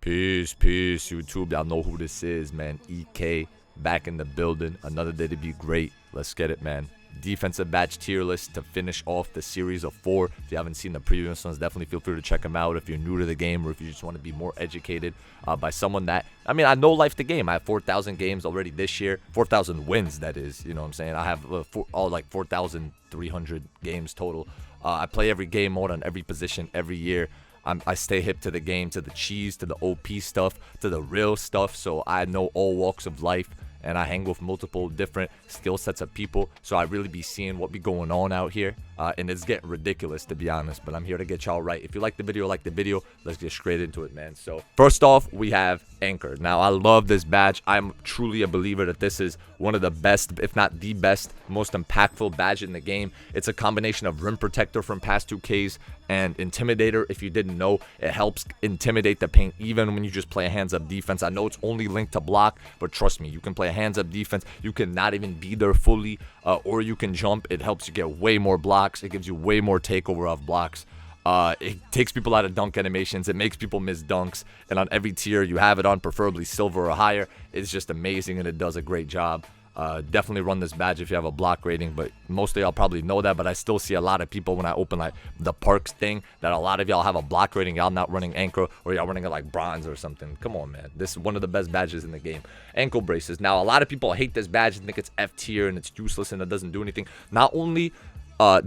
Peace, YouTube. Y'all know who this is, man. EK back in the building. Another day to be great. Let's get it, man. Defensive badge tier list to finish off the series of 4. If you haven't seen the previous ones, definitely feel free to check them out if you're new to the game or if you just want to be more educated by someone that, I mean, I know life the game. I have 4,000 games already this year. 4,000 wins, that is. You know what I'm saying? I have all like 4,300 games total. I play every game mode on every position every year. I stay hip to the game, to the cheese, to the OP stuff, to the real stuff. So I know all walks of life, and I hang with multiple different skill sets of people. So I really be seeing what be going on out here. And it's getting ridiculous, to be honest. But I'm here to get y'all right. If you like the video, let's get straight into it, man. So first off, we have Anchor. Now, I love this badge. I'm truly a believer that this is one of the best, if not the best, most impactful badge in the game. It's a combination of Rim Protector from past 2Ks and Intimidator. If you didn't know, it helps intimidate the paint even when you just play a hands-up defense. I know it's only linked to block, but trust me, you can play a hands-up defense. You can not even be there fully, or you can jump. It helps you get way more blocks. It gives you way more takeover of blocks. It takes people out of dunk animations. It makes people miss dunks. And on every tier, you have it on, preferably silver or higher. It's just amazing, and it does a great job. Definitely run this badge if you have a block rating, but most of y'all probably know that. But I still see a lot of people when I open like the perks thing that a lot of y'all have a block rating. Y'all not running Anchor, or y'all running it like bronze or something. Come on, man. This is one of the best badges in the game. Ankle braces. Now, a lot of people hate this badge and think it's F tier and it's useless and it doesn't do anything. Not only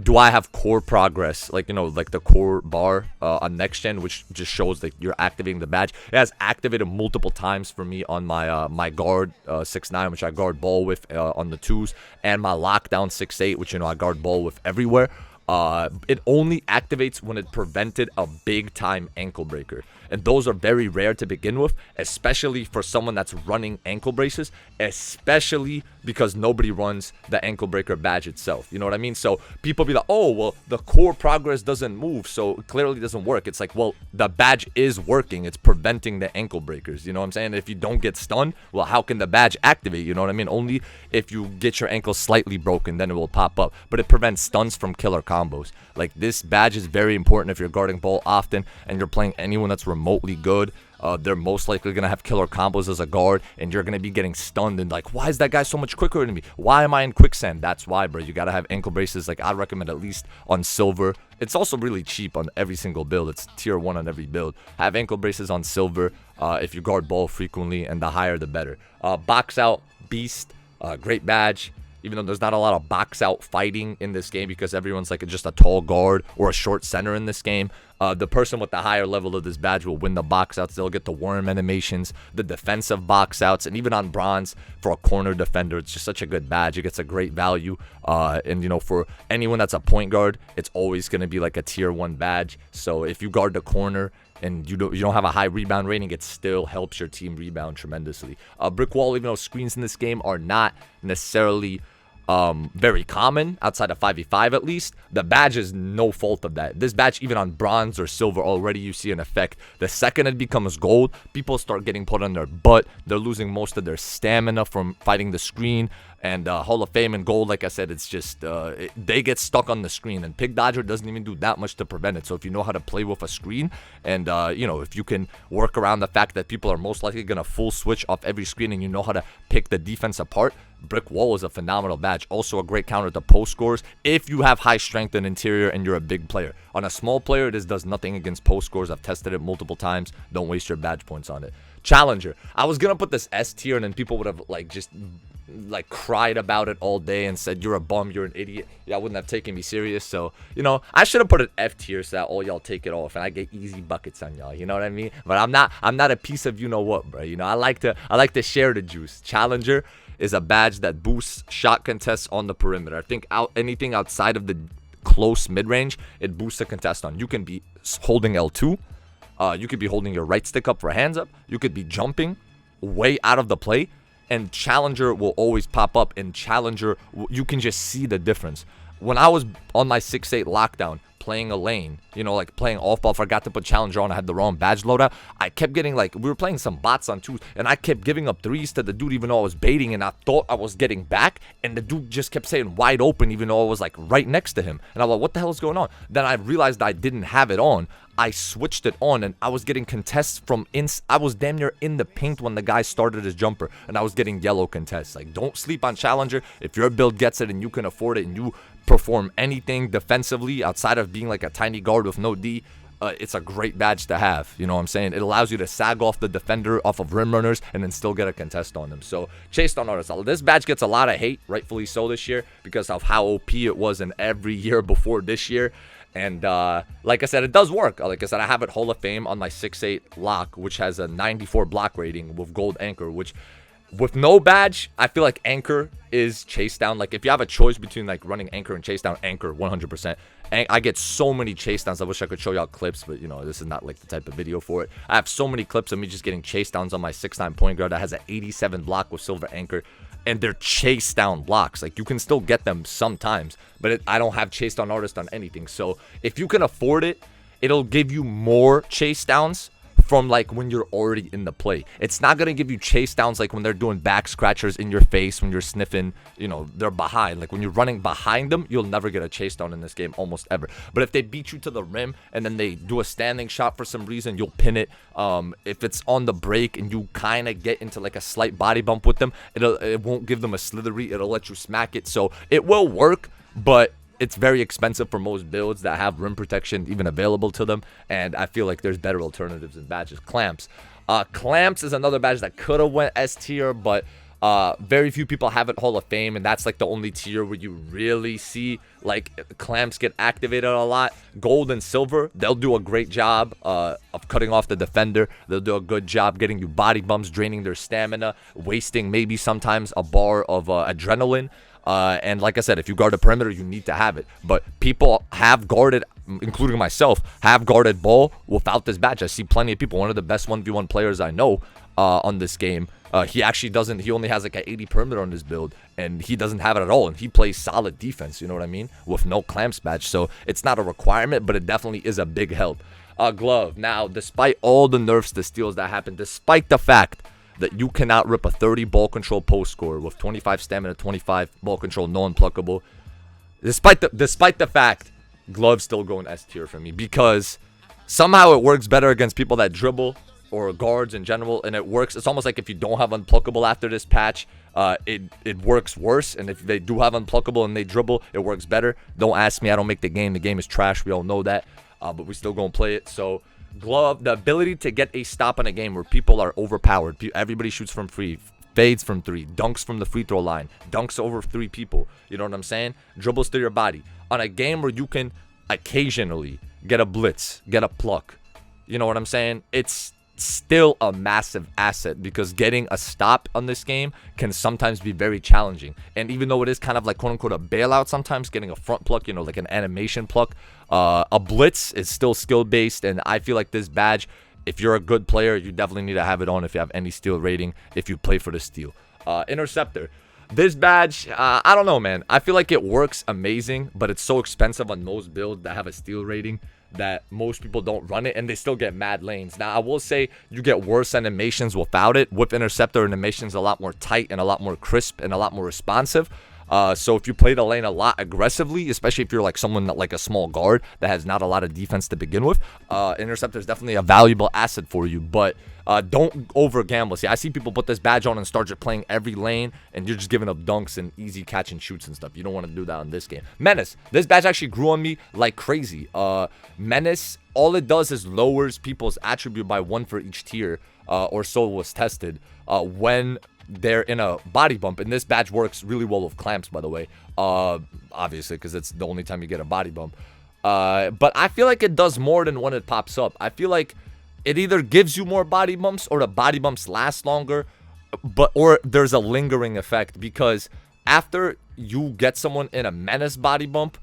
do I have core progress, like, you know, like the core bar on next gen, which just shows that you're activating the badge. It has activated multiple times for me on my my guard 6'9", which I guard ball with on the 2s, and my lockdown 6'8", which, you know, I guard ball with everywhere. It only activates when it prevented a big time ankle breaker, and those are very rare to begin with, especially for someone that's running ankle braces, especially because nobody runs the ankle breaker badge itself. You know what I mean? So people be like, oh, well, the core progress doesn't move, so it clearly doesn't work. It's like, well, the badge is working. It's preventing the ankle breakers. You know what I'm saying? If you don't get stunned, well, how can the badge activate? You know what I mean? Only if you get your ankle slightly broken, then it will pop up. But it prevents stuns from killer combos. Like, this badge is very important if you're guarding ball often and you're playing anyone that's remotely good. They're most likely going to have killer combos as a guard, and you're going to be getting stunned and like, why is that guy so much quicker than me? Why am I in quicksand? That's why, bro. You got to have ankle braces. Like, I recommend at least on silver. It's also really cheap on every single build. It's tier 1 on every build. Have ankle braces on silver if you guard ball frequently, and the higher the better. Boxout Beast, great badge. Even though there's not a lot of box out fighting in this game because everyone's like just a tall guard or a short center in this game, the person with the higher level of this badge will win the box outs. They'll get the worm animations, the defensive box outs, and even on bronze for a corner defender, it's just such a good badge. It gets a great value. And, you know, for anyone that's a point guard, it's always going to be like a tier 1 badge. So if you guard the corner and you don't have a high rebound rating, it still helps your team rebound tremendously. Brick wall, even though screens in this game are not necessarily very common outside of 5v5, at least, the badge is no fault of that. This badge, even on bronze or silver, already you see an effect. The second it becomes gold, people start getting put on their butt. They're losing most of their stamina from fighting the screen. And Hall of Fame and gold, like I said, it's just they get stuck on the screen, and Pig Dodger doesn't even do that much to prevent it. So if you know how to play with a screen, and you know, if you can work around the fact that people are most likely gonna full switch off every screen, and you know how to pick the defense apart, Brick Wall is a phenomenal badge. Also a great counter to post scores if you have high strength and interior and you're a big player. On a small player, this does nothing against post scores. I've tested it multiple times. Don't waste your badge points on it. Challenger. I was gonna put this S tier, and then people would have like just like cried about it all day and said, you're a bum, you're an idiot. Y'all wouldn't have taken me serious. So, you know, I should have put an F tier so that all y'all take it off and I get easy buckets on y'all. You know what I mean? But I'm not a piece of you know what, bro. You know, I like to share the juice. Challenger is a badge that boosts shot contests on the perimeter. I think anything outside of the close mid-range, it boosts the contest on. You can be holding L2. You could be holding your right stick up for hands up. You could be jumping way out of the play, and Challenger will always pop up. And Challenger, you can just see the difference. When I was on my 6'8 lockdown, playing a lane, you know, like playing off ball, forgot to put challenger on, I had the wrong badge loadout, I kept getting like, we were playing some bots on 2s, and I kept giving up 3s to the dude even though I was baiting, and I thought I was getting back, and the dude just kept saying wide open even though I was like right next to him, and I was like, what the hell is going on? Then I realized I didn't have it on. I switched it on, and I was getting contests from I was damn near in the paint when the guy started his jumper, and I was getting yellow contests. Like, don't sleep on challenger. If your build gets it and you can afford it and you perform anything defensively outside of being like a tiny guard with no D, it's a great badge to have. You know what I'm saying? It allows you to sag off the defender off of rim runners and then still get a contest on them. So Chasedown Artist, this badge gets a lot of hate, rightfully so, this year because of how OP it was in every year before this year. And like I said, it does work. Like I said, I have it Hall of Fame on my 6'8 lock, which has a 94 block rating with gold anchor, which with no badge, I feel like anchor is Chasedown. Like, if you have a choice between like running anchor and Chasedown, anchor 100%. I get so many Chasedowns. I wish I could show y'all clips, but you know, this is not like the type of video for it. I have so many clips of me just getting Chasedowns on my 6'9 point guard that has an 87 block with silver anchor. And they're Chasedown blocks. Like, you can still get them sometimes, but I don't have Chasedown Artist on anything. So if you can afford it, it'll give you more Chasedowns from like when you're already in the play. It's not gonna give you Chasedowns like when they're doing back scratchers in your face when you're sniffing, you know, they're behind. Like when you're running behind them, you'll never get a Chasedown in this game almost ever. But if they beat you to the rim and then they do a standing shot for some reason, you'll pin it. If it's on the break and you kind of get into like a slight body bump with them, it won't give them a slithery, it'll let you smack it. So it will work, but it's very expensive for most builds that have rim protection even available to them, and I feel like there's better alternatives in badges. Clamps. Clamps is another badge that could have went S tier, but very few people have it Hall of Fame, and that's like the only tier where you really see like clamps get activated a lot. Gold and silver, they'll do a great job of cutting off the defender. They'll do a good job getting you body bumps, draining their stamina, wasting maybe sometimes a bar of adrenaline. And like I said, if you guard a perimeter, you need to have it. But people have guarded, including myself, have guarded ball without this badge. I see plenty of people. One of the best 1v1 players I know on this game, he actually doesn't, he only has like an 80 perimeter on his build, and he doesn't have it at all. And he plays solid defense, you know what I mean? With no clamps badge. So it's not a requirement, but it definitely is a big help. Glove. Now, despite all the nerfs, the steals that happened, despite the fact that you cannot rip a 30 ball control post score with 25 stamina, 25 ball control, no unpluckable. Despite the fact, gloves still going S tier for me because somehow it works better against people that dribble or guards in general, and it works. It's almost like if you don't have unpluckable after this patch, it works worse. And if they do have unpluckable and they dribble, it works better. Don't ask me. I don't make the game. The game is trash. We all know that, but we still gonna play it. So glove, the ability to get a stop in a game where people are overpowered. Everybody shoots from free, fades from 3, dunks from the free throw line, dunks over 3 people. You know what I'm saying? Dribbles through your body. On a game where you can occasionally get a blitz, get a pluck. You know what I'm saying? It's still a massive asset because getting a stop on this game can sometimes be very challenging. And even though it is kind of like quote unquote a bailout, sometimes getting a front pluck, you know, like an animation pluck, a blitz is still skill based. And I feel like this badge, if you're a good player, you definitely need to have it on if you have any steal rating, if you play for the steal. Interceptor. This badge, I don't know, man. I feel like it works amazing, but it's so expensive on most builds that have a steal rating that most people don't run it, and they still get mad lanes. Now, I will say you get worse animations without it. With Interceptor, animations a lot more tight and a lot more crisp and a lot more responsive. So if you play the lane a lot aggressively, especially if you're like someone like a small guard that has not a lot of defense to begin with, Interceptor is definitely a valuable asset for you. But don't over gamble. See, I see people put this badge on and start just playing every lane, and you're just giving up dunks and easy catch and shoots and stuff. You don't want to do that in this game. Menace. This badge actually grew on me like crazy. Menace, all it does is lowers people's attribute by 1 for each tier, or so was tested, when they're in a body bump. And this badge works really well with clamps, by the way, obviously, because it's the only time you get a body bump. But I feel like it does more than when it pops up. I feel like it either gives you more body bumps or the body bumps last longer, or there's a lingering effect, because after you get someone in a Menace body bump,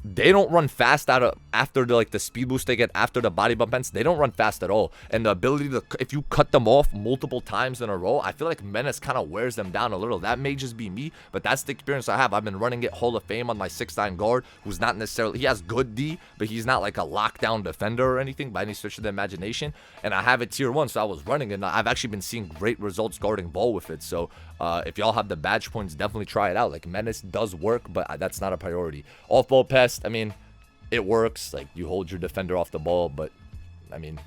they don't run fast after the speed boost they get after the body bump ends. They don't run fast at all. And the ability to, if you cut them off multiple times in a row, I feel like Menace kind of wears them down a little. That may just be me, but that's the experience I have. I've been running it Hall of Fame on my 6'9" guard, who's not necessarily, he has good D, but he's not like a lockdown defender or anything by any stretch of the imagination. And I have it tier 1, so I was running it, and I've actually been seeing great results guarding Ball with it. So if y'all have the badge points, definitely try it out. Like, Menace does work, but that's not a priority. Off Ball Pest, I mean, it works. Like, you hold your defender off the ball, but I mean,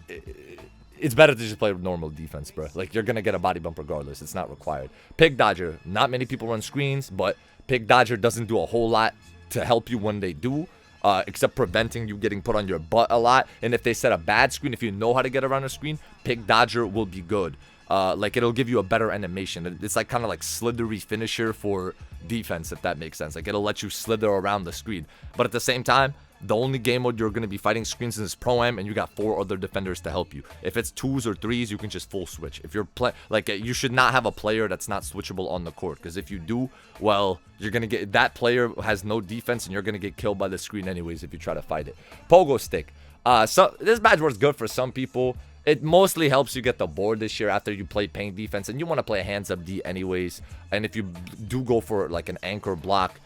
it's better to just play normal defense, bro. Like, you're gonna get a body bump regardless. It's not required. Pig Dodger, not many people run screens, but Pig Dodger doesn't do a whole lot to help you when they do, except preventing you getting put on your butt a lot. And if they set a bad screen, if you know how to get around a screen, Pig Dodger will be good. Like, it'll give you a better animation. It's like kind of like slithery finisher for defense, if that makes sense. Like, it'll let you slither around the screen. But at the same time, the only game mode you're going to be fighting screens in is Pro-Am, and you got 4 other defenders to help you. If it's 2s or 3s, you can just full switch. If you're like, you should not have a player that's not switchable on the court, because if you do, well, you're going to get, that player has no defense, and you're going to get killed by the screen anyways if you try to fight it. Pogo Stick. So this badge works good for some people. It mostly helps you get the board this year after you play paint defense, and you want to play a hands-up D anyways. And if you do go for like an anchor block,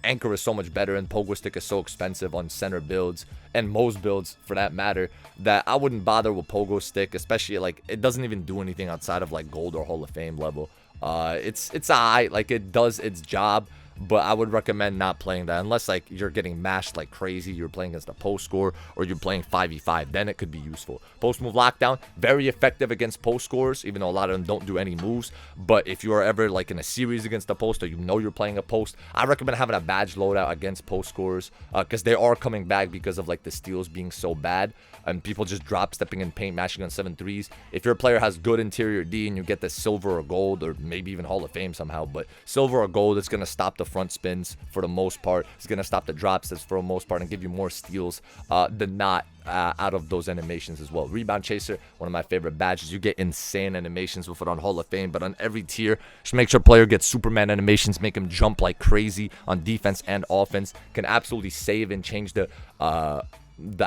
anchor is so much better, and Pogo Stick is so expensive on center builds and most builds for that matter, that I wouldn't bother with Pogo Stick, especially like it doesn't even do anything outside of like gold or Hall of Fame level. It's alright, like it does its job, but I would recommend not playing that unless like you're getting mashed like crazy, you're playing against a post score, or you're playing 5v5, then it could be useful. Post move lockdown, very effective against post scores, even though a lot of them don't do any moves. But if you are ever like in a series against a post, or you know you're playing a post, I recommend having a badge loadout against post scores, because they are coming back because of like the steals being so bad and people just drop stepping in paint, mashing on 7-3s. If your player has good interior D and you get the silver or gold, or maybe even Hall of Fame somehow, but silver or gold, it's going to stop the front spins for the most part. It's going to stop the drop steps for the most part and give you more steals than not out of those animations as well. Rebound Chaser, one of my favorite badges. You get insane animations with it on Hall of Fame, but on every tier, just make sure player gets Superman animations, make him jump like crazy on defense and offense. Can absolutely save and change the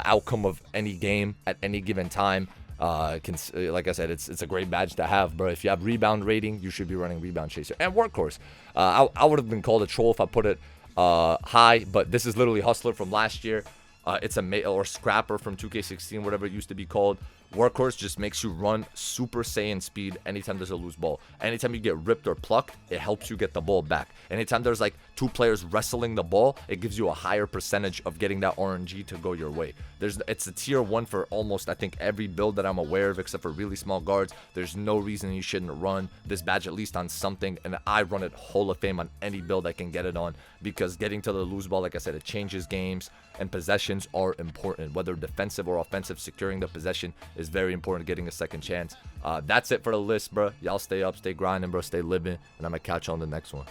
outcome of any game at any given time. Like I said, it's a great badge to have, bro. If you have rebound rating, you should be running Rebound Chaser. And Workhorse, I would have been called a troll if I put it high, but this is literally Hustler from last year. It's a or Scrapper from 2K16, whatever it used to be called. Workhorse just makes you run Super Saiyan speed anytime there's a loose ball. Anytime you get ripped or plucked, it helps you get the ball back. Anytime there's like 2 players wrestling the ball, it gives you a higher percentage of getting that RNG to go your way. It's a tier 1 for almost, I think, every build that I'm aware of, except for really small guards. There's no reason you shouldn't run this badge at least on something, and I run it Hall of Fame on any build I can get it on, because getting to the loose ball, like I said, it changes games, and possessions are important. Whether defensive or offensive, securing the possession is very important, getting a second chance. That's it for the list, bro. Y'all stay up, stay grinding, bro, stay living, and I'm gonna catch you on the next one.